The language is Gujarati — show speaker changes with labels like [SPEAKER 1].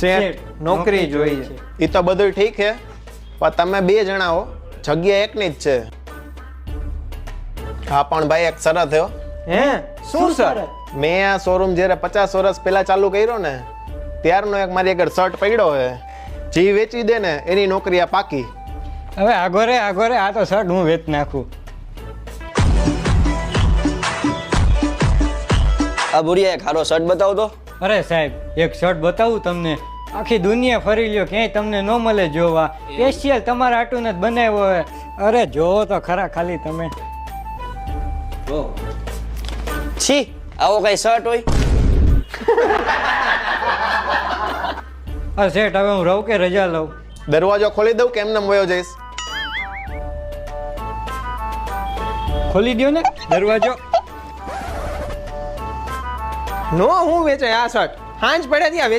[SPEAKER 1] શેઠ નોકરી જોઈએ.
[SPEAKER 2] એ તો બધું ઠીક છે, પણ તમે 2 જણા હો, જગ્યા એકની જ છે. હા પણ ભાઈ એક શરત હો.
[SPEAKER 1] હે શું સર?
[SPEAKER 2] મેં આ શોરૂમ જ્યારે 50 વર્ષ પહેલા ચાલુ કર્યો ને ત્યારનો એક મારી આગળ શર્ટ પડ્યો છે. જે વેચી દે ને એની નોકરી આ પાકી.
[SPEAKER 3] હવે આગોરે આ તો શર્ટ હું વેચ નાખું.
[SPEAKER 4] આ બુરિયા એક હારો શર્ટ બતાવો તો.
[SPEAKER 3] અરે સાહેબ એક શર્ટ બતાવું તમને, આખી દુનિયા ફરી લ્યો, ક્યાંય તમને ન મળે જોવા. સ્પેશિયલ તમારા હાટું જ બનાવ્યો હોય. અરે જોવો તો ખરા ખાલી તમે.
[SPEAKER 4] છી, આવો કઈ શર્ટ હોય?
[SPEAKER 3] હા શેઠ, હવે હું રહું કે રજા લઉં?
[SPEAKER 2] દરવાજો ખોલી દઉં કે એમને વયો જઈશ?
[SPEAKER 3] ખોલી દો ને દરવાજો.
[SPEAKER 1] નો હું વેચાય આ શર્ટ? હાંજ પડ્યા ત્યાં વેચાય.